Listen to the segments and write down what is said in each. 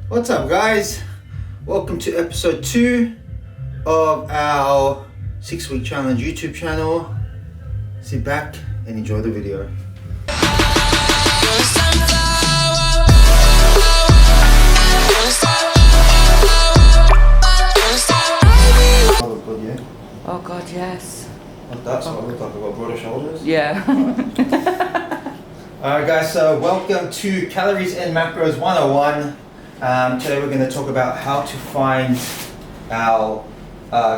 What's up, guys? Welcome to episode 2 of our 6-week challenge YouTube channel. Sit back and enjoy the video. Oh god, yes. Like that, so I look like I've got broader shoulders. Yeah. Alright guys, so welcome to Calories and Macros 101. Today we're going to talk about how to find our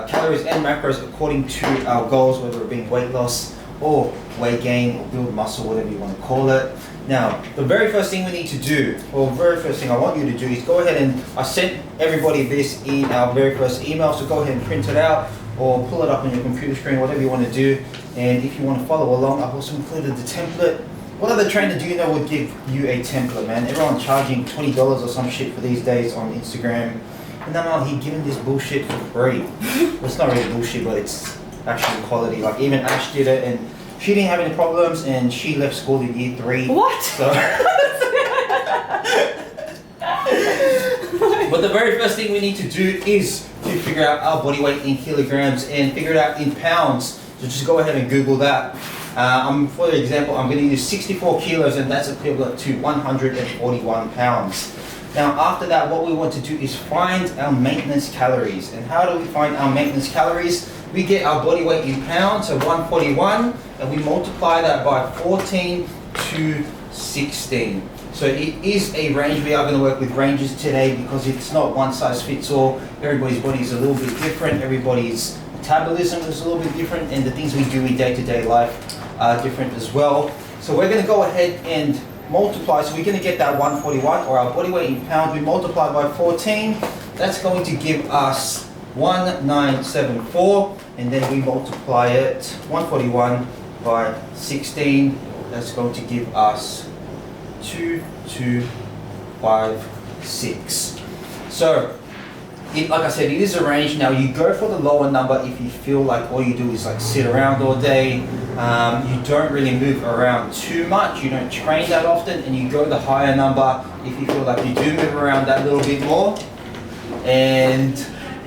calories and macros according to our goals, whether it be weight loss or weight gain or build muscle, whatever you want to call it. Now, the very first thing we need to do, or very first thing I want you to do, is go ahead and I sent everybody this in our very first email, so go ahead and print it out or pull it up on your computer screen, whatever you want to do. And if you want to follow along, I've also included the template. What other trainer do you know would give you a template, man? Everyone's charging $20 or some shit for these days on Instagram. And I'm out here giving this bullshit for free. Well, it's not really bullshit, but it's actually quality. Like even Ash did it and she didn't have any problems and she left school in year 3. What? So but the very first thing we need to do is to figure out our body weight in kilograms and figure it out in pounds. So just go ahead and Google that. For example, I'm going to use 64 kilos and that's equivalent to 141 pounds. Now after that, what we want to do is find our maintenance calories. And how do we find our maintenance calories? We get our body weight in pounds, so 141, and we multiply that by 14 to 16. So it is a range. We are going to work with ranges today because it's not one size fits all. Everybody's body is a little bit different. Everybody's metabolism is a little bit different, and the things we do in day-to-day life are different as well. So we're going to go ahead and multiply. So we're going to get that 141, or our body weight in pounds. We multiply by 14. That's going to give us 1974, and then we multiply it 141 by 16. That's going to give us 2256. So like I said, it is a range. Now you go for the lower number if you feel like all you do is like sit around all day, you don't really move around too much, you don't train that often, and you go the higher number if you feel like you do move around that little bit more. And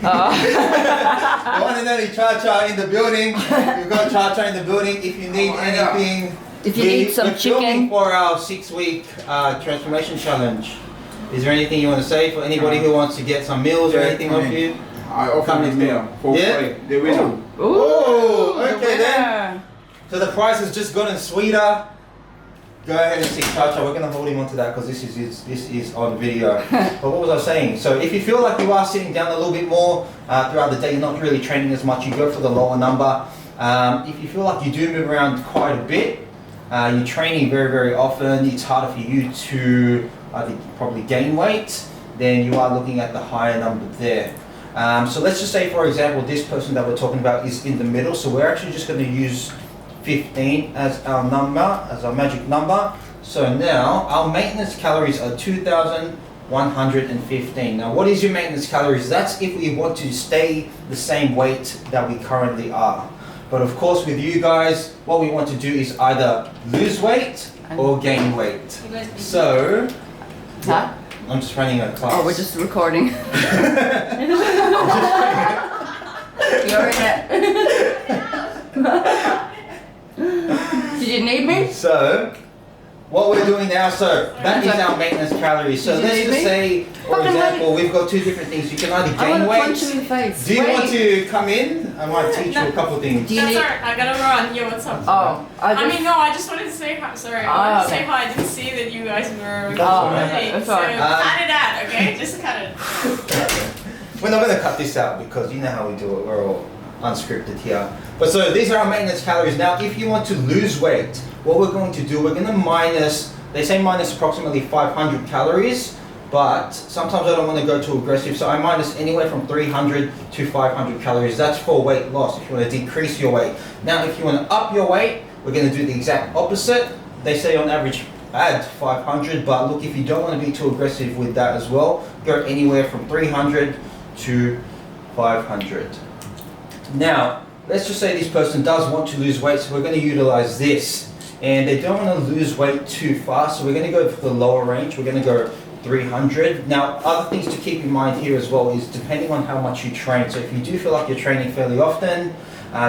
the one and only Cha-Cha in the building. We've got Cha-Cha in the building. If you need anything, if you need some chicken for our 6-week transformation challenge. Is there anything you want to say for anybody who wants to get some meals or anything off you? I offer this meal for free. The winner. Oh, okay then. So the price has just gotten sweeter. Go ahead and see Cha-Cha. We're going to hold him onto that because this is on video. But what was I saying? So if you feel like you are sitting down a little bit more throughout the day, you're not really training as much, you go for the lower number. If you feel like you do move around quite a bit, you're training very, very often, it's harder for you to probably gain weight, then you are looking at the higher number there. So let's just say, for example, this person that we're talking about is in the middle, so we're actually just going to use 15 as our number, as our magic number. So now our maintenance calories are 2,115. Now what is your maintenance calories? That's if we want to stay the same weight that we currently are. But of course with you guys, what we want to do is either lose weight or gain weight. So, Huh? I'm just running a class. Oh, we're just recording. You're in it. Did you need me? So, what we're doing now, so that is our maintenance calories. So let's just say, for example, we've got 2 different things. You can either gain weight. Punch you in the face. Do you want to come in? I might teach you a couple things. That's alright, I gotta run. Yo, what's up? Oh, I mean, no, I just wanted to say hi. Sorry, I wanted to say hi. I didn't see that you guys were recording. So cut it out, okay? Just cut it. We're not going to cut this out because you know how we do it. We're all unscripted here. But so these are our maintenance calories. Now, if you want to lose weight, what we're going to do, we're going to minus, they say minus approximately 500 calories. But sometimes I don't want to go too aggressive, so I minus anywhere from 300 to 500 calories. That's for weight loss, if you want to decrease your weight. Now, if you want to up your weight, we're going to do the exact opposite. They say on average add 500, but look, if you don't want to be too aggressive with that as well, go anywhere from 300 to 500. Now, let's just say this person does want to lose weight, so we're going to utilize this. and they don't want to lose weight too fast, so we're going to go for the lower range. We're going to go 300. Now, other things to keep in mind here as well is depending on how much you train. So if you do feel like you're training fairly often,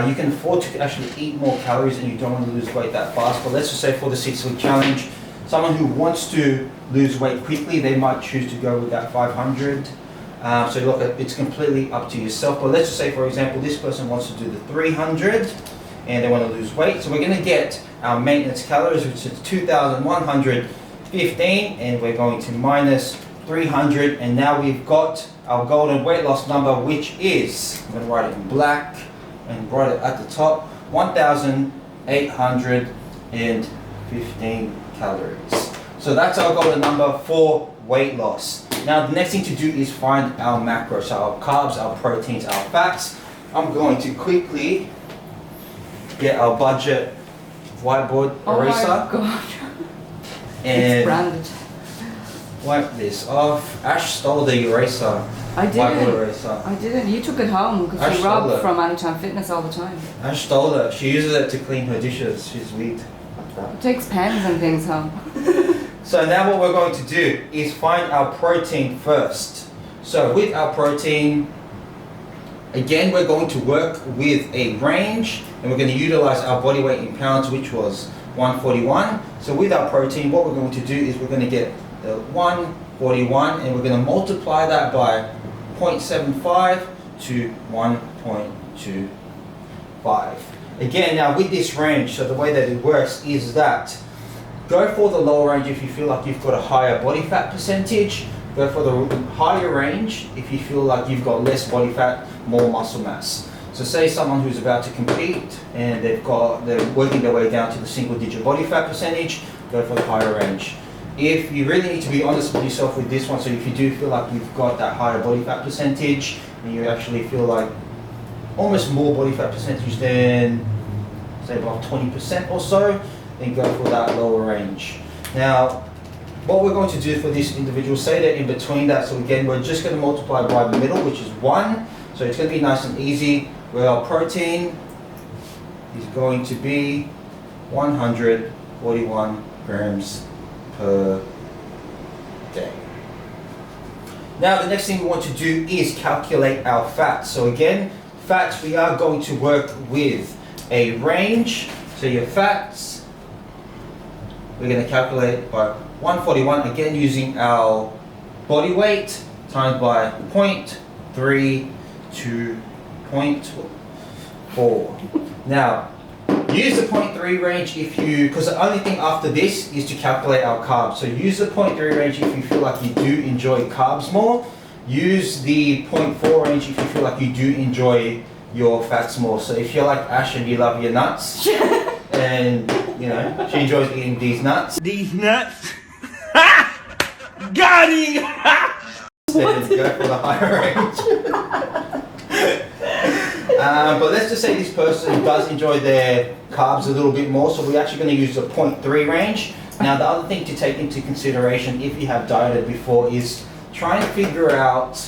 you can afford to actually eat more calories and you don't want to lose weight that fast. But let's just say for the 6-week challenge, someone who wants to lose weight quickly, they might choose to go with that 500. So look, it's completely up to yourself. But let's just say, for example, this person wants to do the 300 and they want to lose weight. So we're going to get our maintenance calories, which is 2,115, and we're going to minus 300. And now we've got our golden weight loss number, which is, I'm going to write it in black and write it at the top, 1,815 calories. So that's our golden number for weight loss. Now the next thing to do is find our macros, so our carbs, our proteins, our fats. I'm going to quickly get our budget whiteboard eraser. Oh my god. And it's branded. Wipe this off. Ash stole the eraser. I Whiteboard didn't. eraser. I didn't. You took it home because Ash you stole robbed it. from Anytime Fitness all the time. Ash stole it. She uses it to clean her dishes. She's weird. It takes pens and things home. So now what we're going to do is find our protein first. So with our protein, again, we're going to work with a range and we're going to utilize our body weight in pounds, which was 141. So with our protein, what we're going to do is we're going to get the 141 and we're going to multiply that by 0.75 to 1.25. Again, now with this range, so the way that it works is that go for the lower range if you feel like you've got a higher body fat percentage. Go for the higher range if you feel like you've got less body fat, more muscle mass. So say someone who's about to compete and they're working their way down to the single digit body fat percentage, go for the higher range. If you really need to be honest with yourself with this one, so if you do feel like you've got that higher body fat percentage and you actually feel like almost more body fat percentage than say about 20% or so, then go for that lower range. Now, what we're going to do for this individual, say they're in between that, so again, we're just going to multiply by the middle, which is 1. So it's going to be nice and easy, where our protein is going to be 141 grams per day. Now, the next thing we want to do is calculate our fats. So again, fats, we are going to work with a range. So your fats, we're going to calculate by 141, again using our body weight times by 0.3 to 0.4. Now, use the 0.3 range if you, because the only thing after this is to calculate our carbs. So use the 0.3 range if you feel like you do enjoy carbs more. Use the 0.4 range if you feel like you do enjoy your fats more. So if you're like Ash and you love your nuts, and you know, she enjoys eating these nuts. These nuts? Got him! Then go for the higher range. But let's just say this person does enjoy their carbs a little bit more, so we're actually going to use the 0.3 range. Now the other thing to take into consideration if you have dieted before is try and figure out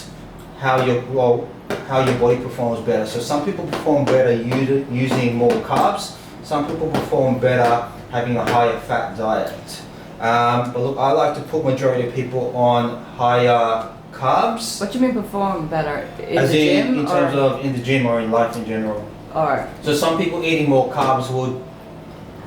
how your body performs better. So some people perform better using more carbs, some people perform better having a higher fat diet. But look, I like to put majority of people on higher carbs. What do you mean perform better? In As the gym? in terms of in the gym or in life in general. Or So some people eating more carbs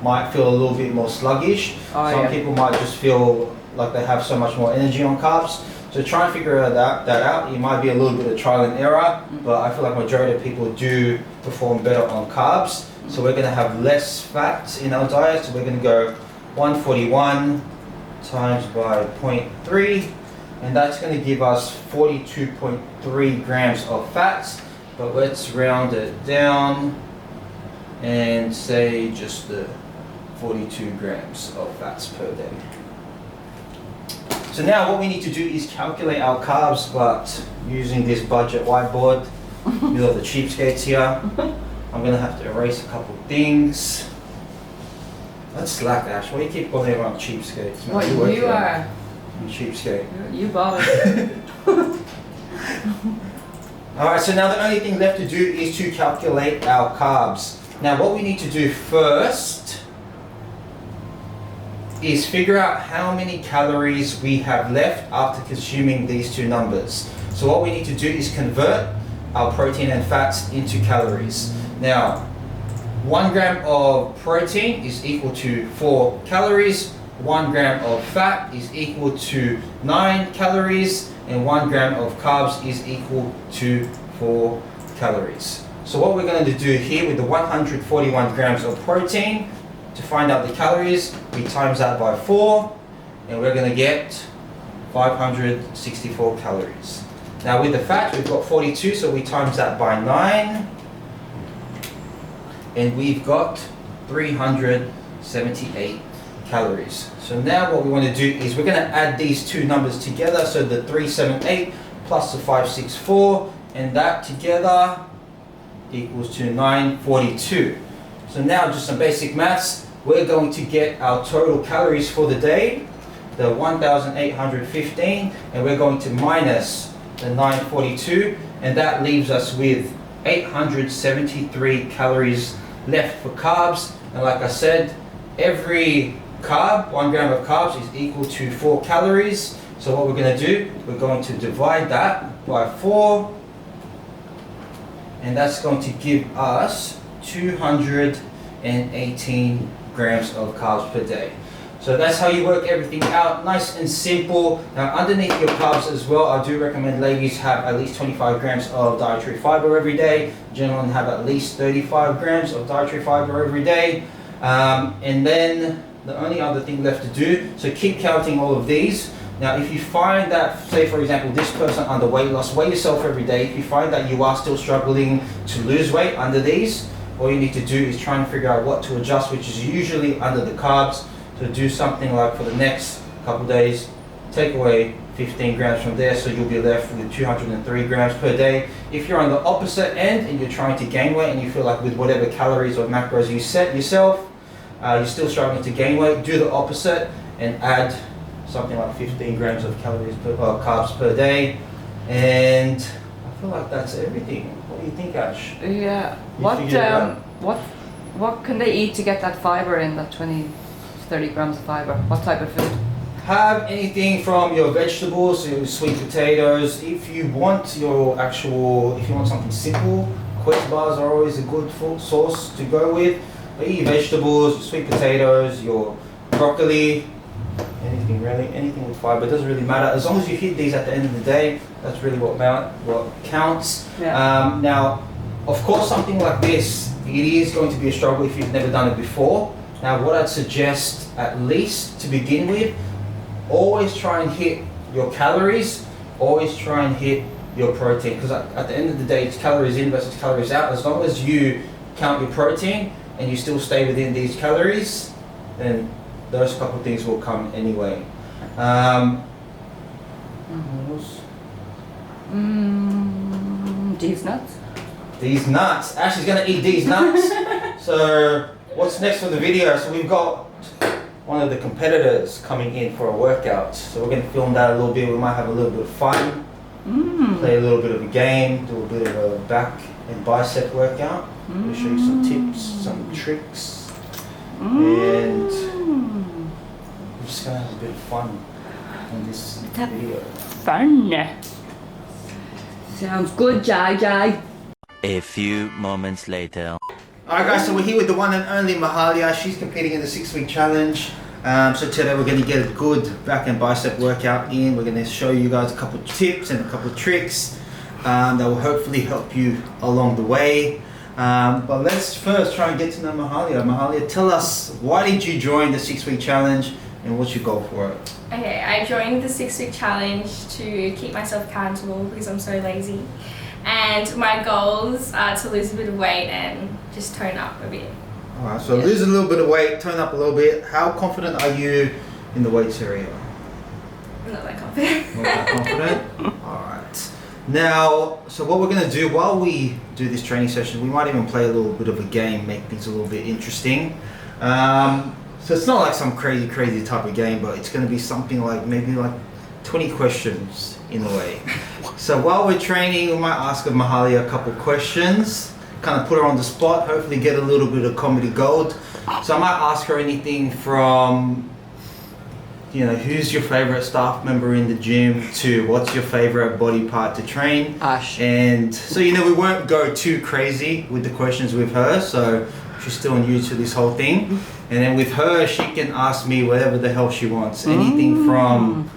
might feel a little bit more sluggish. Some people might just feel like they have so much more energy on carbs. So try and figure that out. It might be a little bit of trial and error, but I feel like majority of people do perform better on carbs. So we're going to have less fats in our diet. So we're going to go 141 times by 0.3, and that's going to give us 42.3 grams of fats. But let's round it down and say just the 42 grams of fats per day. So now what we need to do is calculate our carbs, but using this budget whiteboard with all the cheapskates here. I'm going to have to erase a couple of things. That's slack, Ash. Why do you keep calling everyone cheapskates? Man, what work you here. are? You cheapskate. You bought it. Alright, so now the only thing left to do is to calculate our carbs. Now what we need to do first is figure out how many calories we have left after consuming these two numbers. So what we need to do is convert our protein and fats into calories. Now, 1 gram of protein is equal to 4 calories, 1 gram of fat is equal to 9 calories, and 1 gram of carbs is equal to 4 calories. So what we're going to do here with the 141 grams of protein, to find out the calories, we times that by 4, and we're going to get 564 calories. Now with the fat, we've got 42, so we times that by 9, and we've got 378 calories. So now what we want to do is we're going to add these two numbers together, so the 378 plus the 564, and that together equals to 942. So now just some basic maths, we're going to get our total calories for the day, the 1,815, and we're going to minus the 942, and that leaves us with 873 calories left for carbs. And like I said, every carb, 1 gram of carbs is equal to 4 calories. So what we're going to do, we're going to divide that by 4, and that's going to give us 218 grams of carbs per day. So that's how you work everything out, nice and simple. Now underneath your carbs as well, I do recommend ladies have at least 25 grams of dietary fiber every day. Gentlemen have at least 35 grams of dietary fiber every day. And then the only other thing left to do, so keep counting all of these. Now if you find that, say for example, this person under weight loss, weigh yourself every day. If you find that you are still struggling to lose weight under these, all you need to do is try and figure out what to adjust, which is usually under the carbs. So do something like for the next couple days, take away 15 grams from there, so you'll be left with 203 grams per day. If you're on the opposite end and you're trying to gain weight and you feel like with whatever calories or macros you set yourself, you're still struggling to gain weight, do the opposite and add something like 15 grams of carbs per day. And I feel like that's everything. What do you think, Ash? Yeah. You What can they eat to get that fiber in, that 20-30 grams of fiber? What type of food? Have anything from your vegetables, your sweet potatoes. If you want something simple, Quest bars are always a good food source to go with. But eat your vegetables, your sweet potatoes, your broccoli, anything really, anything with fiber. It doesn't really matter as long as you hit these at the end of the day. That's really what counts. Yeah. Now, of course, something like this, it is going to be a struggle if you've never done it before. Now, what I'd suggest, at least to begin with, always try and hit your calories, always try and hit your protein, because at the end of the day, it's calories in versus calories out. As long as you count your protein and you still stay within these calories, then those couple of things will come anyway. These nuts. These nuts. Ashley's gonna eat these nuts. So what's next for the video? So we've got one of the competitors coming in for a workout. So we're gonna film that a little bit. We might have a little bit of fun, play a little bit of a game, do a bit of a back and bicep workout. We'll show you some tips, some tricks, and we're just gonna have a bit of fun on this video. Fun. Sounds good, Jai. A few moments later. Alright guys, so we're here with the one and only Mahalia. She's competing in the 6-week challenge. So today we're going to get a good back and bicep workout in. We're going to show you guys a couple of tips and a couple of tricks that will hopefully help you along the way. But let's first try and get to know Mahalia. Mahalia, tell us, why did you join the 6-week challenge and what's your goal for it? Okay, I joined the 6-week challenge to keep myself accountable because I'm so lazy. And my goals are to lose a bit of weight and just tone up a bit. Alright, so lose a little bit of weight, tone up a little bit. How confident are you in the weights area? I'm not that confident. Not that confident? Alright. Now, so what we're going to do while we do this training session, we might even play a little bit of a game, make things a little bit interesting. So it's not like some crazy type of game, but it's going to be something like maybe like 20 questions in a way. So while we're training, we might ask Mahalia a couple questions, kind of put her on the spot, hopefully get a little bit of comedy gold. So I might ask her anything from you know, who's your favorite staff member in the gym to what's your favorite body part to train. Ash. And so, you know, we won't go too crazy with the questions with her, so she's still new to this whole thing. And then with her, she can ask me whatever the hell she wants. Anything from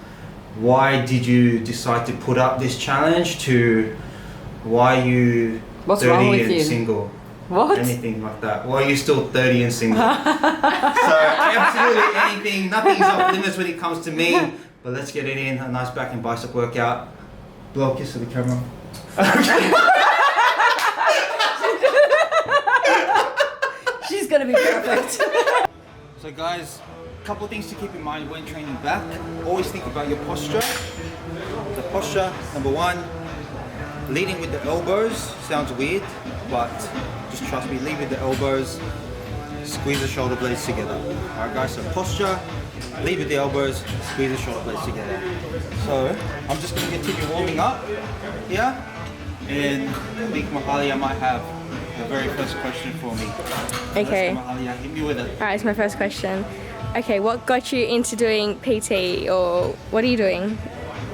why did you decide to put up this challenge to why you What's 30 wrong with and you? single. What? Anything like that. Why are you still 30 and single? So absolutely anything, nothing's off limits when it comes to me. But let's get it in, a nice back and bicep workout. Blow a kiss to the camera. She's gonna be perfect. So guys, a couple of things to keep in mind when training back. Always think about your posture. The posture, number one, leading with the elbows. Sounds weird, but just trust me, lead with the elbows. Squeeze the shoulder blades together. Alright guys, so posture, lead with the elbows, squeeze the shoulder blades together. So, I'm just going to continue warming up here. And I think Mahalia might have the very first question for me. Okay. Let's go, Mahalia, hit me with it. Alright, it's my first question. Okay, what got you into doing PT, or what are you doing?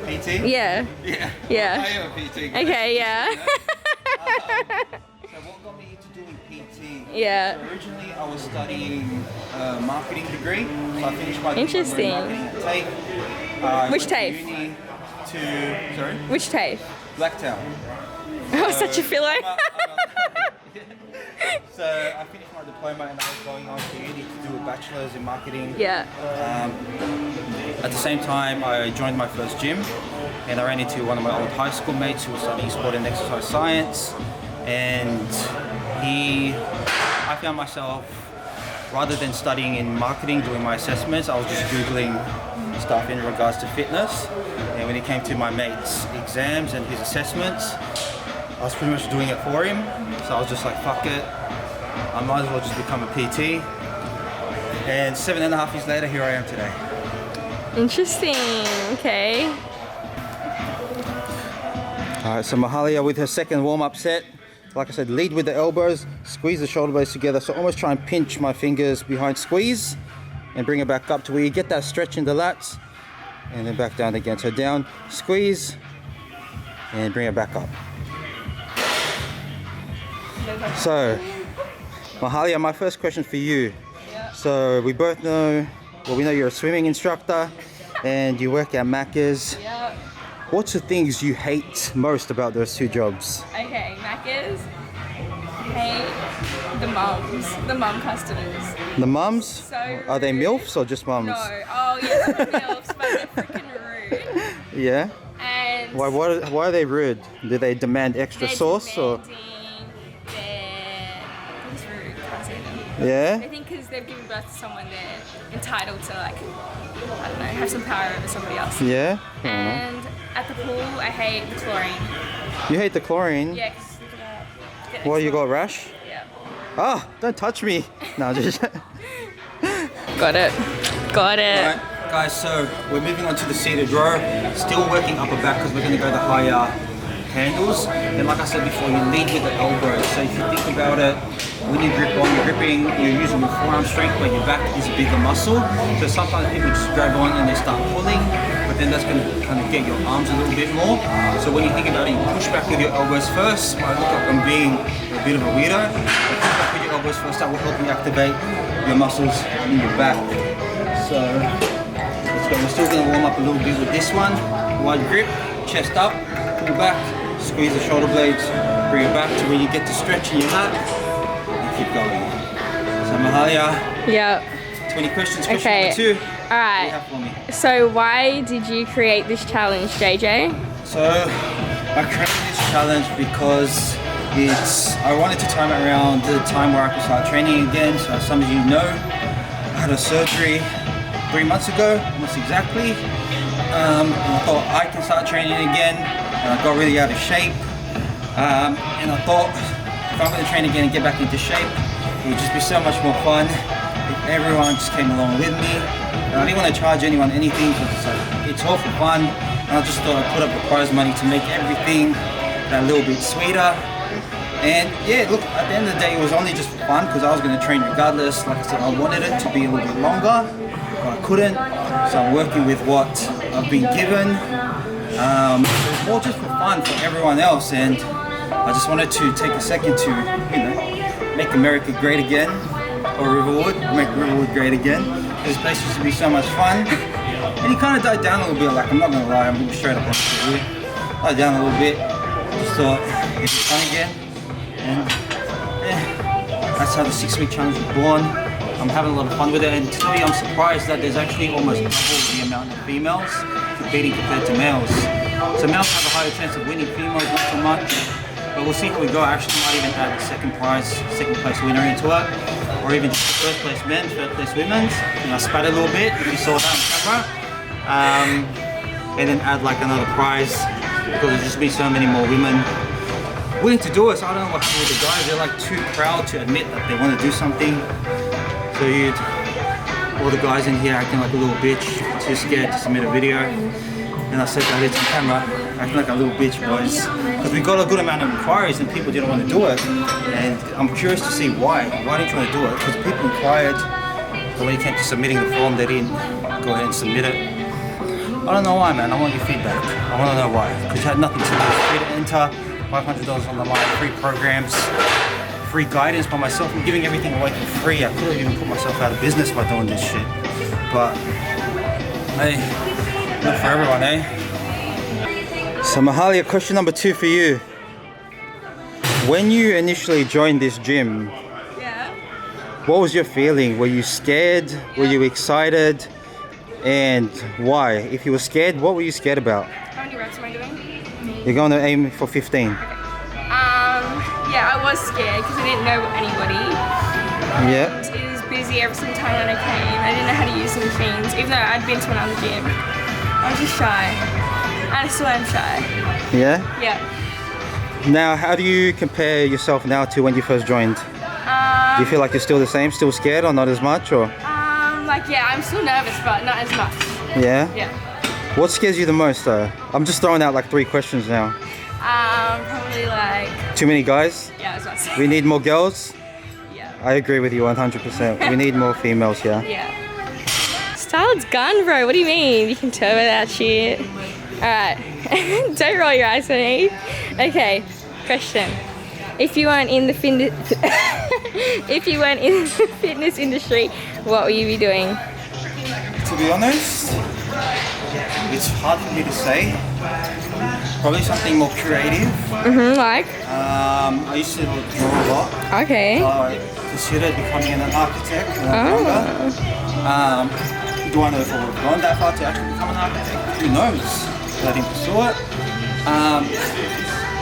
PT? Yeah. Yeah. Yeah. I am a PT. guys. Okay, yeah. So what got me into doing PT? Yeah. So originally I was studying a marketing degree. So I finished my Interesting. diploma in marketing at TAFE. I Which went to TAFE? uni sorry? Which TAFE? Blacktown. Oh, such a filler. So I finished my diploma and I was going on to uni to do a bachelor's in marketing. Yeah. At the same time, I joined my first gym and I ran into one of my old high school mates who was studying sport and exercise science. And I found myself, rather than studying in marketing, doing my assessments, I was just Googling stuff in regards to fitness. And when it came to my mate's exams and his assessments, I was pretty much doing it for him. So I was just like, fuck it, I might as well just become a PT. And 7.5 years later, here I am today. Interesting. Okay. Alright, so Mahalia with her second warm-up set. Like I said, lead with the elbows, squeeze the shoulder blades together. So almost try and pinch my fingers behind squeeze and bring it back up to where you get that stretch in the lats and then back down again. So down, squeeze and bring it back up. So, Mahalia, my first question for you. So we both know, well, we know you're a swimming instructor and you work at Macca's. Yep. What's the things you hate most about those two jobs? Okay, Macca's. Hate the mum customers. The mums? So Are they rude. MILFs or just mums? No, oh yes, they're MILFs, but they're freaking rude. Yeah? And Why are they rude? Do they demand extra they're sauce or? demanding, they're just rude, can't say them. I Yeah? think because they've given birth to someone, they're entitled to, like, I don't know, have some power over somebody else. Yeah? And at the pool, I hate the chlorine. You hate the chlorine? Yeah, because look at that. Get Why, you eczema. got rash? Yeah. Ah, don't touch me. No, just. Got it. Got it. Alright, guys, so we're moving on to the seated row. Still working upper back because we're going to go the higher handles. And like I said before, you lead with the elbows. So if you think about it, when you grip on, you're using your forearm strength, but your back is a bigger muscle. So sometimes people just grab on and they start pulling, but then that's going to kind of get your arms a little bit more. So when you think about it, you push back with your elbows first. I look like I'm being a bit of a weirdo. But push back with your elbows first, that will help you activate your muscles in your back. So let's go. We're still going to warm up a little bit with this one. Wide grip, chest up, pull back, squeeze the shoulder blades, bring it back to where you get to stretch in your lat, and keep going. So Mahalia, Yep. 20 questions. Question Okay. number 2. What do you Alright. have for me? So why did you create this challenge, JJ? So I created this challenge because I wanted to time it around the time where I could start training again. So as some of you know, I had a surgery 3 months ago, almost exactly. And I thought I can start training again. And I got really out of shape. And I thought if I'm going to train again and get back into shape, it would just be so much more fun if everyone just came along with me. And I didn't want to charge anyone anything because it's all for fun. And I just thought I'd put up the prize money to make everything that little bit sweeter. And yeah, look, at the end of the day, it was only just for fun because I was going to train regardless. Like I said, I wanted it to be a little bit longer, but I couldn't. So I'm working with what I've been given. It was more just for fun for everyone else, and I just wanted to take a second to, you know, make America great again, or Riverwood, make Riverwood great again. This place used to be so much fun, and it kind of died down a little bit. Like, I'm not going to lie, I'm going to be straight up honest with you. Died down a little bit. Just thought it's fun again. And yeah, that's how the 6-week challenge was born. I'm having a lot of fun with it, and to tell you, I'm surprised that there's actually almost double the amount of females competing compared to males. So males have a higher chance of winning, females not so much. But we'll see how we go. I actually might even add the second place winner into it, or even just the first place men's, first place women's. And I spat a little bit, if you saw that on camera. And then add like another prize, because there's just been so many more women willing to do it. So I don't know what happened with the guys. They're like too proud to admit that they want to do something. So all the guys in here acting like a little bitch, too scared to submit a video. And I said that it's on camera, acting like a little bitch, boys. Because we got a good amount of inquiries and people didn't want to do it. And I'm curious to see why. Why didn't you want to do it? Because people inquired, but when it came to submitting the form, they didn't go ahead and submit it. I don't know why, man. I want your feedback. I want to know why. Because you had nothing to do. Free to enter, $500 on the line, free programs, free guidance by myself. I'm giving everything away for free. I could have even put myself out of business by doing this shit. But, hey, not for everyone, eh? So Mahalia, question number 2 for you. When you initially joined this gym, Yeah. what was your feeling? Were you scared? Were you excited? And why? If you were scared, what were you scared about? How many reps am I doing? You're going to aim for 15. Yeah, I was scared because I didn't know anybody. Yeah. It was busy every single time when I came. I didn't know how to use the machines, even though I'd been to another gym. I was just shy. And I still am shy. Yeah? Yeah. Now, how do you compare yourself now to when you first joined? Do you feel like you're still the same, still scared, or not as much, or? Like, yeah, I'm still nervous, but not as much. Yeah? Yeah. What scares you the most, though? I'm just throwing out like 3 questions now. Probably like, Too many guys? yeah, I was about to say. We need more girls? Yeah. I agree with you 100%. We need more females here. Yeah. Styled's gone, bro. What do you mean? You can turbo that shit. Alright. Don't roll your eyes at me. Okay. Question. If you weren't in the fitness industry, what would you be doing? To be honest, it's hard for me to say. Probably something more creative. Like? I used to draw a lot. Okay. I considered becoming an architect when I was younger. Do I know if I would have gone that far to actually become an architect? Who knows? But I didn't pursue it.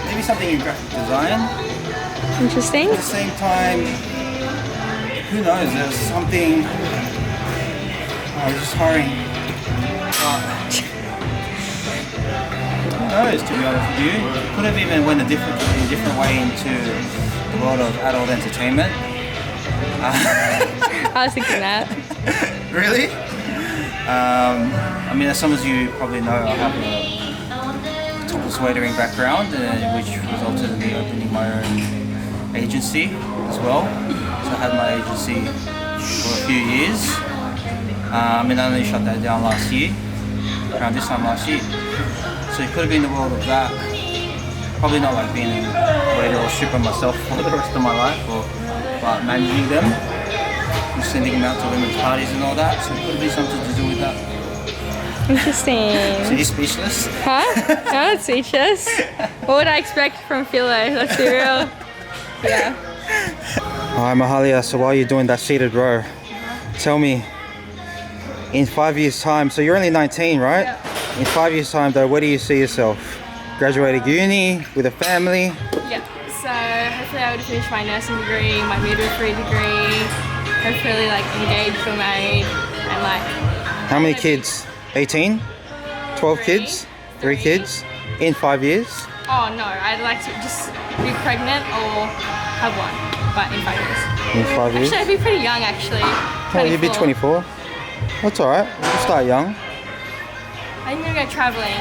Maybe something in graphic design. Interesting. At the same time, who knows? There's something. I was just hurrying. Who knows? To be honest with you, could have even went a different way into the world of adult entertainment. I was thinking that. Really? I mean, as some of you probably know, I have a topless waitering background, which resulted in me opening my own agency as well. So I had my agency for a few years. And I only shut that down last year, around this time last year. So it could have been the world of that. Probably not like being a waiter or stripper myself for the rest of my life, or like managing them, and sending them out to women's parties and all that. So it could have been something to do with that. Interesting. So you're speechless? Huh? No, not speechless. What would I expect from Philo? Let's be real. Yeah. Hi Mahalia, so while you're doing that seated row, tell me, in 5 years time, so you're only 19, right? Yeah. In 5 years time though, where do you see yourself? Graduated uni, with a family? Yeah. So hopefully I would finish my nursing degree, my midwifery degree, hopefully like engaged or married, and like... How many kids? 18? 12 kids? 3 kids? In 5 years? Oh no, I'd like to just be pregnant or have one, but in 5 years. In 5 years? Actually, I'd be pretty young actually. Oh, you'd be 24. That's alright, you can start young. I'm gonna go traveling.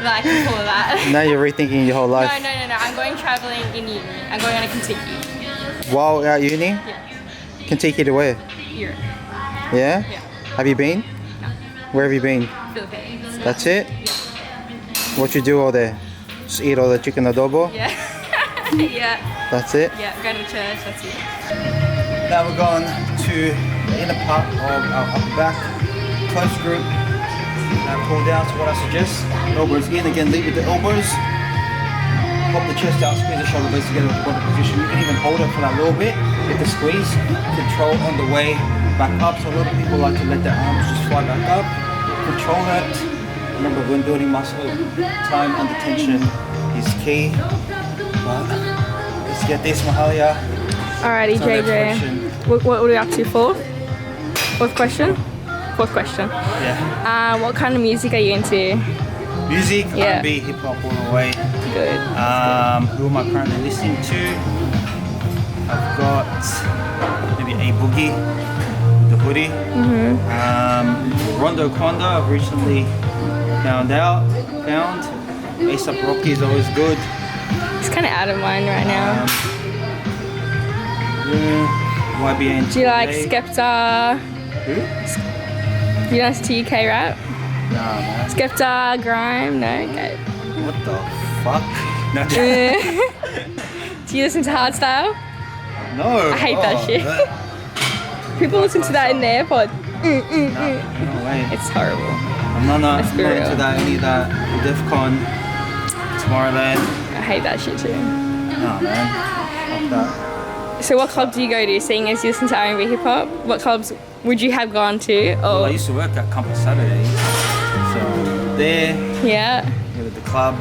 like before that. Now you're rethinking your whole No, life. I'm going traveling in uni. I'm going on a Kentucky. While at uni? Yeah. Kentucky to where? Europe. Yeah? Yeah. Have you been? No. Where have you been? Philippines. That's it? What you do all there? Just eat all the chicken adobo? Yeah. Yeah. That's it? Yeah. Go to the church. That's it. Now we're going to the inner part of our upper back, close group. Now pull down to what I suggest. Elbows in, again lead with the elbows. Pop the chest out, squeeze the shoulder blades together with the body position. You can even hold it for that little bit with the squeeze. Control on the way back up. So a lot of people like to let their arms just fly back up. Control it. Remember, when building muscle, time under tension is key. But let's get this, Mahalia. Alrighty, So next JJ. question. What are we up to? Fourth question? Fourth question. Yeah. What kind of music are you into? Music, Yeah. R&B, hip hop all the way. Good. Who am I currently listening to? I've got maybe A Boogie, The Hoodie. Rondo Quando, I've recently found. A$AP Rocky is always good. It's kind of out of mind right now. YBN. Do you like Skepta? Who? You listen to UK rap? Nah, man. Skepta, Grime? No? Okay. What the fuck? No, Do you listen to Hardstyle? no. I hate that shit. People listen to that in the airpod. No way. It's horrible. I'm not Let's be into real. that, any of that. Defcon, Tomorrowland. I hate that shit too. Nah, man. Fuck that. So what club do you go to, seeing as you listen to R&B hip hop? What clubs would you have gone to? Well, I Or used to work at Compass Saturdays. So there, yeah. go to the club,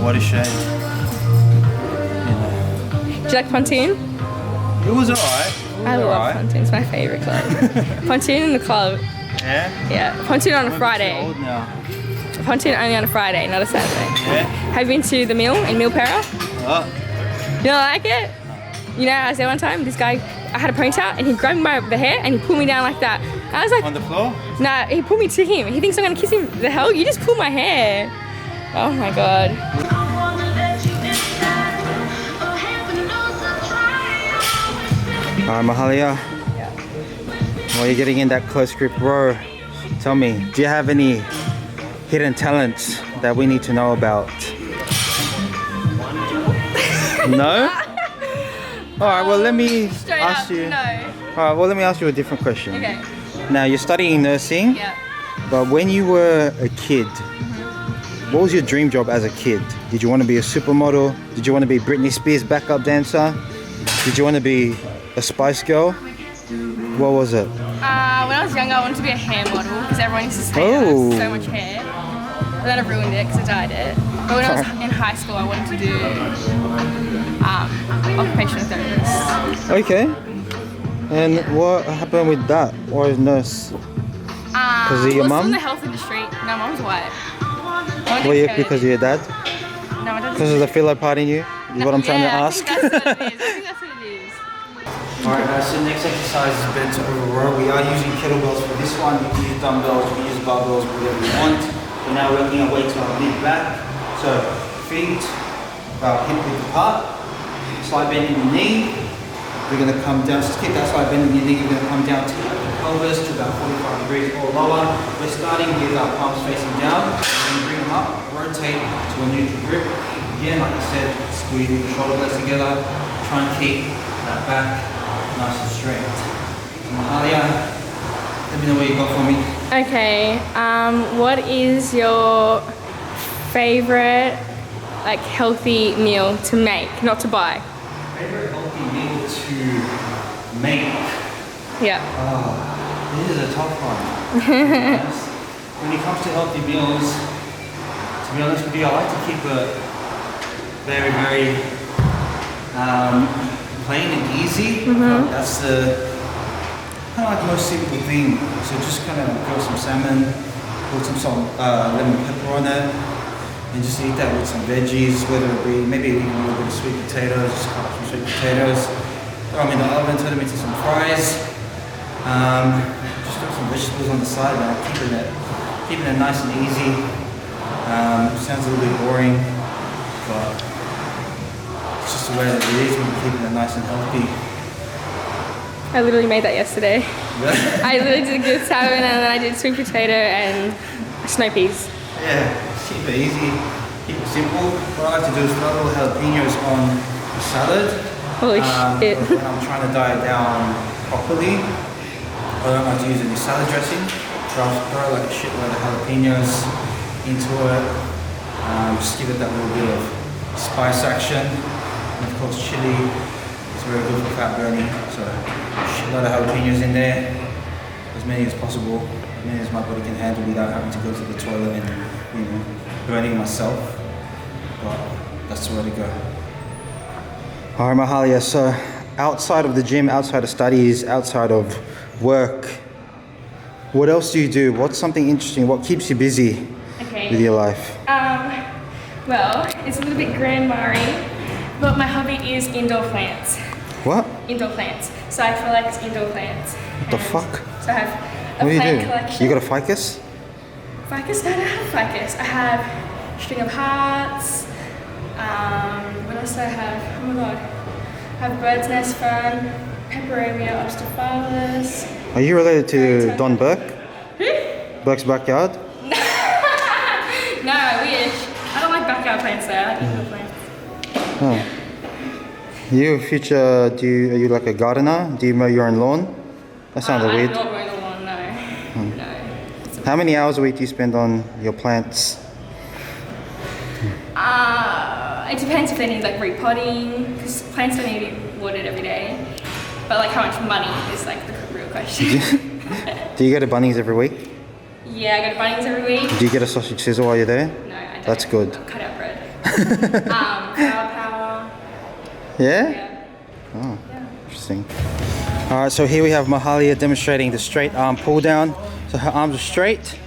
Watershed. You know. Do you like Pontoon? It was alright. I love Pontoon. It's my favorite club. Pontoon in the club. Yeah? Yeah. Pontoon on a I'm Friday. old now. Pontoon only on a Friday, not a Saturday. Yeah? Have you been to the Mill in Millpera? Oh, You don't like it? You know, I was there one time, this guy, I had a ponytail and he grabbed me by the hair and he pulled me down like that. I was like, on the floor? nah, he pulled me to him. He thinks I'm gonna kiss him. The hell? You just pulled my hair. Oh my god. Alright, Mahalia. While you're getting in that close grip row, tell me, do you have any hidden talents that we need to know about? No? Alright, well let me Straight ask up, you. no. Alright, well let me ask you a different question. Okay. Now you're studying nursing, Yeah. but when you were a kid, what was your dream job as a kid? Did you want to be a supermodel? Did you want to be Britney Spears backup dancer? Did you want to be a Spice Girl? What was it? When I was younger, I wanted to be a hair model because everyone used to say that I Oh. had so much hair. But then I ruined it because I dyed it. But when I was in high school, I wanted to do occupational therapist. Okay. And what happened with that? Why is nurse? Because of your Well, it's mum? in the health industry. No, mum's white. Well, yeah, because of your dad? No, my dad's Because of the filo part in you? Is what I'm trying to ask. I think that's what it is. I think that's what it is. Alright guys, so next exercise is bent over row. We are using kettlebells for this one. You can use dumbbells, you can use barbells, whatever you want. We're now working our way to our mid back. So feet about hip width apart. Slight bend in your knee. We're going to come down, just keep that slight bend in your knee. You're going to come down to the pelvis to about 45 degrees or lower. We're starting with our palms facing down. We're going to bring them up, rotate to a neutral grip. Again, like I said, squeeze the shoulder blades together. Try and keep that back nice and straight. Mahalia, let me know what you got for me. Okay, what is your favorite like healthy meal to make, not to buy? Favorite healthy meal to make? Yeah. Oh, this is a tough one. To be honest. When it comes to healthy meals, to be honest with you, I like to keep it very, very plain and easy. That's the kind of like most simple thing. So just kind of grill some salmon, put some salt, lemon pepper on it, and just eat that with some veggies, whether it be maybe even a little bit of sweet potatoes, just cut up some sweet potatoes, throw them in the oven, turn them into some fries. Just throw some vegetables on the side, man. Keeping it nice and easy. Sounds a little bit boring, but it's just the way that it is when you're keeping it nice and healthy. I literally made that yesterday. I literally did good salmon and then I did sweet potato and snow peas. Yeah, just keep it easy, keep it simple. What I like to do is throw little jalapenos on the salad. Holy shit. When I'm trying to diet down properly, I don't like to use any salad dressing. So I'll throw like a shitload of jalapenos into it. Just give it that little bit of spice action. And of course chili is very good for fat burning. So a shitload of jalapenos in there. As many as possible, as many as my body can handle without having to go to the toilet and burning myself. But that's the way to go. Alright Mahalia, so outside of the gym, outside of studies, outside of work, what else do you do? What's something interesting? What keeps you busy with your life? Well, it's a little bit grandma-y, but my hobby is indoor plants. What? Indoor plants. So I collect indoor plants. What the fuck? So I have a What do you plant do? collection. You got a ficus? Ficus? No, I don't have ficus. I have string of hearts. What else do I have? Oh my god. I have bird's nest fern, Peperomia obstrophalis. Are you related to Don Burke? Who? Burke's Backyard? No, I wish. I don't like backyard plants though. I like indoor plants. Oh. You future, are you like a gardener? Do you mow your own lawn? That sounds weird. I don't mow the lawn, no. No. How many hours a week do you spend on your plants? It depends if they need like repotting, because plants don't need to be watered every day. But like how much money is like the real question. Do you go to Bunnings every week? Yeah, I go to Bunnings every week. Do you get a sausage sizzle while you're there? No, I don't. That's good. Cut out bread. Power. Yeah? Yeah. Oh, interesting. Alright, so here we have Mahalia demonstrating the straight arm pull down. So her arms are straight.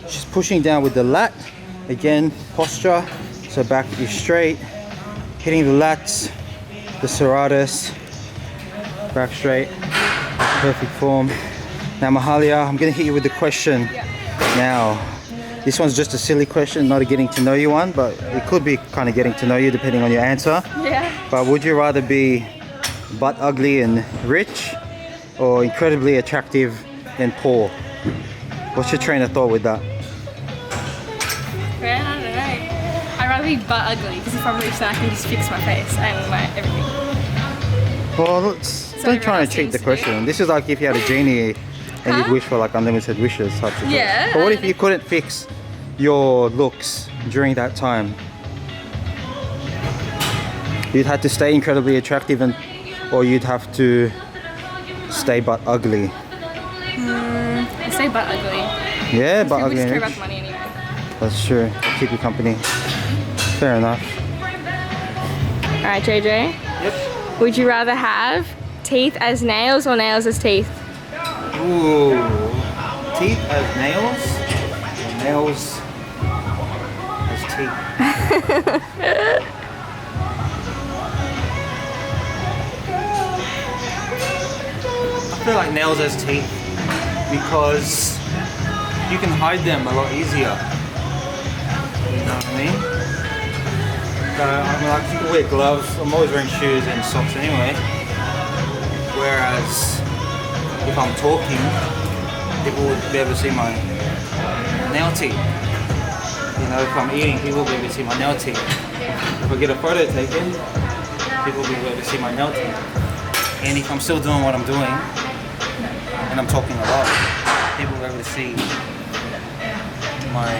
She's pushing down with the lat. Again, posture. So back is straight. Hitting the lats, the serratus. Back straight. Perfect form. Now Mahalia, I'm going to hit you with the question. Now, this one's just a silly question, not a getting to know you one, but it could be kind of getting to know you depending on your answer. Yeah. But would you rather be butt ugly and rich or incredibly attractive and poor? What's your train of thought with that? Man, I don't know. I'd rather be butt ugly, because if I'm rich then I can just fix my face and my everything. Well, don't try and everyone cheat the seems to do. question. This is like if you had a genie and you'd Huh? wish for like unlimited wishes type of Yeah, thing. But what if you couldn't fix your looks during that time? You'd have to stay incredibly attractive or you'd have to stay butt ugly. I say butt ugly. Yeah, butt People ugly just and care rich. about the money anyway. That's true. Keep you company. Fair enough. Alright, JJ. Yep. Would you rather have teeth as nails or nails as teeth? Ooh. Teeth as nails? Or nails as teeth? I feel like nails as teeth because you can hide them a lot easier. You know what I mean? I mean, like, you can wear gloves. I'm always wearing shoes and socks anyway. Whereas if I'm talking, people would be able to see my nail teeth. You know, if I'm eating, people will be able to see my nail teeth. If I get a photo taken, people will be able to see my nail teeth. And if I'm still doing what I'm doing, and I'm talking a lot, people will be able to see my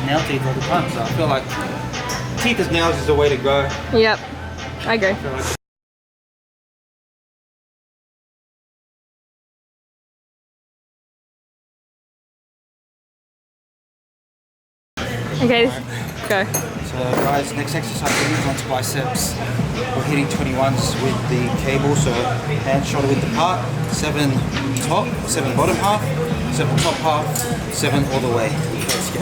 nail teeth all the time. So I feel like teeth as nails is the way to go. Yep, I agree. I feel like Okay, go. So guys, next exercise we move on to biceps. We're hitting 21s with the cable, so hand shoulder width apart, 7 top, 7 bottom half, 7 top half, 7 all the way. Let's go.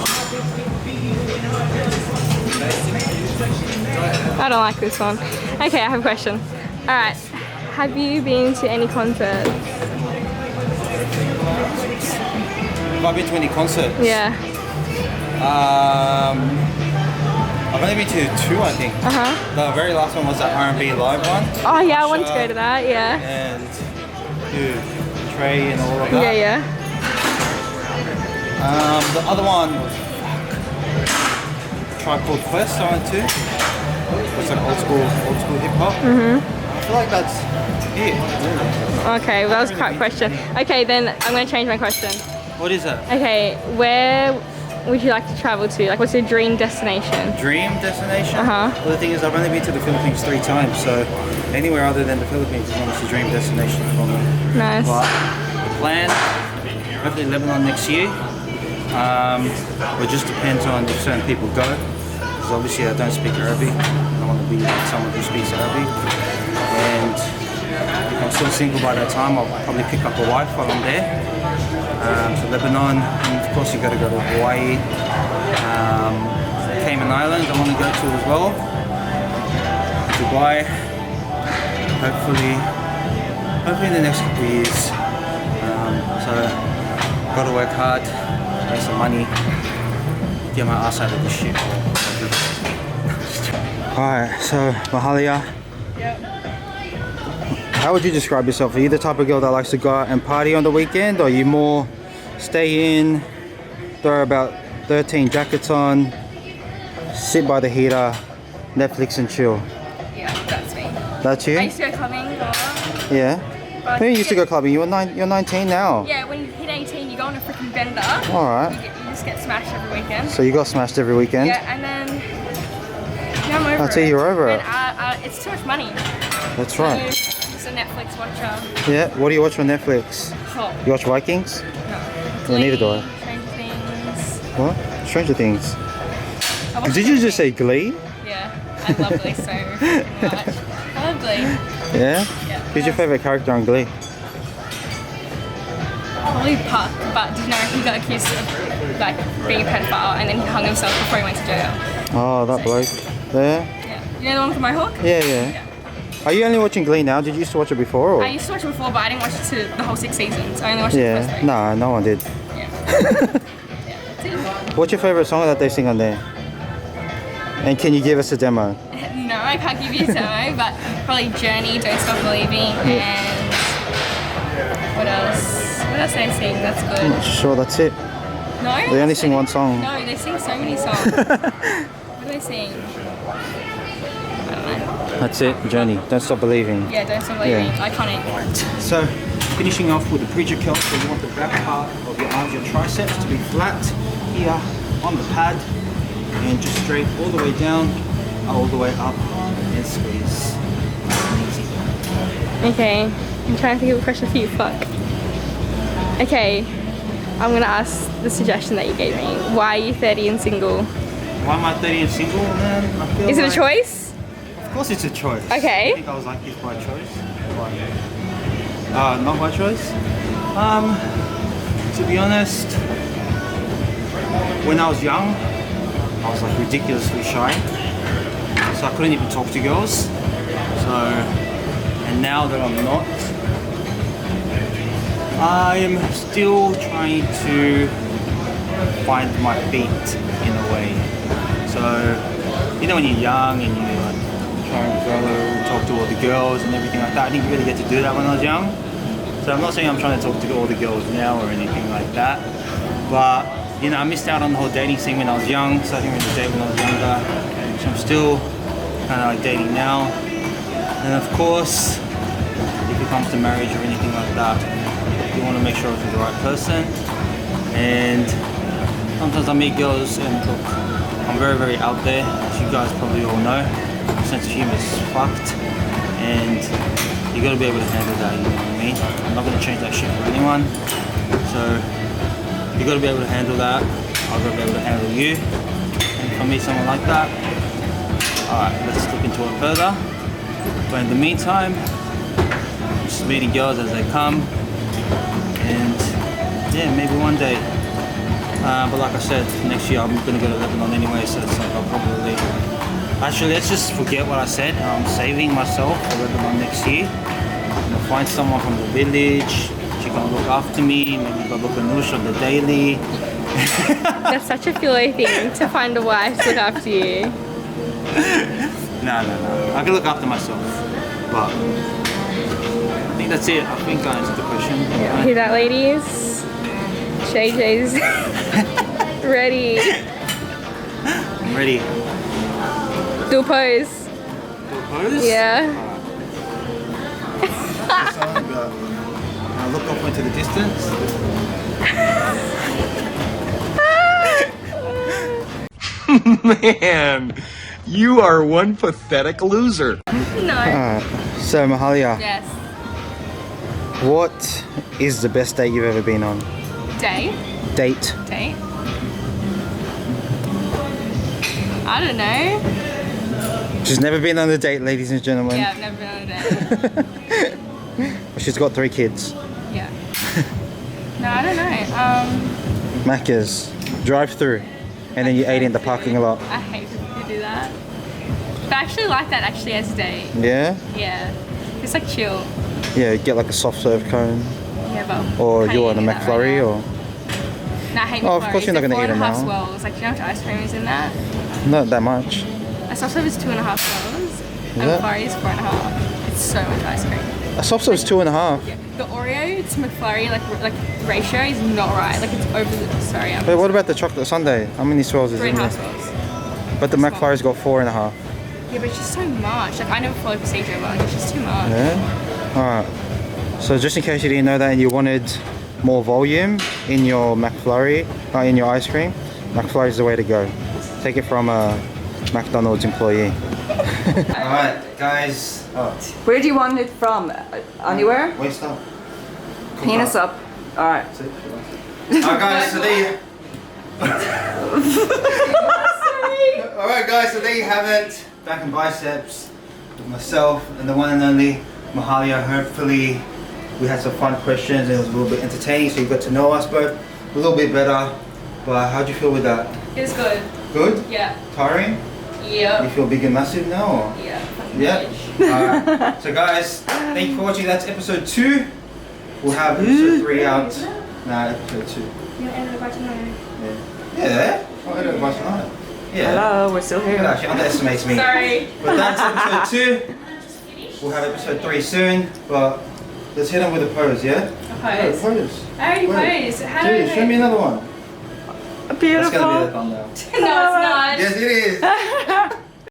I don't like this one. Okay, I have a question. Alright, have you been to any concerts? Have I been to any concert? Yeah. I've only been to 2, I think. The very last one was the R&B live one. Oh yeah, I wanted to go to that. Yeah. And dude, Trey and all of that. Yeah. The other one was Tribe Called Quest. I went to. It's like old school hip hop. I feel like that's it. Okay, well, that was a crap question. Okay, then I'm going to change my question. What is that? Okay, where would you like to travel to? Like, what's your dream destination? Dream destination? Well, the thing is, I've only been to the Philippines 3 times, so anywhere other than the Philippines is almost a dream destination for me. Nice. But the plan, hopefully Lebanon next year. It just depends on if certain people go. Because obviously I don't speak Arabic. I want to be with someone who speaks Arabic. And if I'm still single by that time, I'll probably pick up a wife while I'm there. So Lebanon, and of course you got to go to Hawaii. Cayman Islands I want to go to as well. Dubai. Hopefully in the next couple of years. So got to work hard, make some money, get my ass out of this shit. Alright, so Mahalia. Yep. How would you describe yourself? Are you the type of girl that likes to go out and party on the weekend, or are you more stay in, throw about 13 jackets on, sit by the heater, Netflix and chill? Yeah, that's me. That's you? I used to go clubbing. Yeah. When you used to go clubbing? You're 19 now. Yeah, when you hit 18, you go on a freaking bender. Alright. You just get smashed every weekend. So you got smashed every weekend? Yeah, and then now I'm over I'll tell you you're over it. And it's too much money. That's right. Just a Netflix watcher. Yeah, what do you watch on Netflix? Oh, You watch Vikings? no. Yeah, neither do I. Stranger Things. What? Stranger Things. I watch Did you just say Glee? Yeah, I love Glee so freaking much. I love Glee. Yeah? Yeah. Who's your favourite character on Glee? Probably Puck, but did you know he got accused of like being a pedophile and then he hung himself before he went to jail? Oh, that bloke. There? Yeah. You know the one with my hook? Yeah. Are you only watching Glee now? Did you used to watch it before? Or? I used to watch it before, but I didn't watch it to the whole 6 seasons. I only watched the first 3. No, no one did. Yeah. What's your favourite song that they sing on there? And can you give us a demo? No, I can't give you a demo, but probably Journey, Don't Stop Believing, and what else? What else do they sing? That's I'm good. not sure that's it. No? They only sing one song. No, they sing so many songs. What do they sing? I don't know. That's it, Journey. Don't Stop Believing. Yeah, Don't Stop Believing. Yeah. Iconic. So, finishing off with the preacher curl, so you want the back part of your arms, your triceps to be flat here on the pad, and just straight all the way down, all the way up, and squeeze. Easy. Okay, I'm trying to think of a question for you. Fuck. Okay, I'm gonna ask the suggestion that you gave me. Why are you 30 and single? Why am I 30 and single, man? I feel Is it a like- choice? Of course it's a choice. Okay. I think I was like this by choice. Not by choice. To be honest, when I was young, I was like ridiculously shy. So I couldn't even talk to girls. And now that I'm not, I'm still trying to find my feet in a way. So, you know when you're young and you like try and go talk to all the girls and everything like that, I didn't really get to do that when I was young. So I'm not saying I'm trying to talk to all the girls now or anything like that, but you know, I missed out on the whole dating scene when I was young, so I didn't really date when I was younger. So I'm still kind of like dating now. And of course, if it comes to marriage or anything like that, you want to make sure it's the right person. And sometimes I meet girls and look, I'm very, very out there, as you guys probably all know. My sense of humor is fucked, and you got to be able to handle that, you know what I mean? I'm not going to change that shit for anyone. So you got to be able to handle that. I've got to be able to handle you. And if I meet someone like that, alright, let's look into it further. But in the meantime, I'm just meeting girls as they come. And yeah, maybe one day. But like I said, next year I'm going to go to Lebanon anyway, so it's like I'll probably... Actually, let's just forget what I said. I'm saving myself for Lebanon next year. I'm going to find someone from the village. She's going to look after me. Maybe go look at Noosh on the daily. That's such a Philo thing to find a wife to look after you. No. I can look after myself. But I think that's it. I think I answered the question. Hear that, ladies? JJ's ready. I'm ready. Do a pose. Do a pose? Yeah. I look off into the distance. Man, you are one pathetic loser. No. So Mahalia, Yes. what is the best date you've ever been on? Date. Date. Date. I don't know. She's never been on a date, ladies and gentlemen. Yeah, I've never been on a date. She's got 3 kids. Yeah. No, I don't know. Macca's, drive through, and then you ate in the parking lot. I hate people who do that. But I actually like that actually as a date. Yeah? Yeah. It's like chill. Yeah, get like a soft serve cone. Yeah, but Or can't you want a eat that McFlurry right or... No, I hate Oh, of McFlurries. course you're not gonna eat them They're now. 4.5 swirls. Like, do you know how much ice cream is in that? Not that much. A soft serve is 2.5 swirls. And that- McFlurry is 4.5. It's so much ice cream. A soft serve is 2.5. Yeah. The Oreo to McFlurry like ratio is not right. Like it's over the sorry. But what about the chocolate sundae? How many swirls is in 3.5 there? swirls. But the McFlurry's got 4.5. Yeah, but it's just so much. Like I never follow procedure, but like, it's just too much. Yeah? Alright. So just in case you didn't know that and you wanted more volume in your McFlurry, in your ice cream, McFlurry is the way to go. Take it from a McDonald's employee. Alright, guys. Where do you want it from? Anywhere? Waist up. Penis up. Alright. Alright guys, so there you... Alright guys, so there you have it. Back in Biceps with myself and the one and only Mahalia. Hopefully we had some fun questions and it was a little bit entertaining, so you got to know us both a little bit better. But how'd you feel with that? It was good. Good? Yeah. Tiring? You Yep. feel big and massive now? Or? Yeah. Yeah. Alright. So guys, thank you for watching. That's episode 2. We'll have episode 3 out. Nah, episode 2. You end it by tomorrow. Yeah. I'll edit it by tonight. Yeah. Hello, we're still here. Actually underestimates me. Sorry. But that's episode 2. We'll have episode 3 soon. But let's hit them with a pose, yeah? Pose. Pose. I already Wait. posed. How do I Show me another one. That's Beautiful. gonna be the thumbnail. No, it's not. Yes, it is.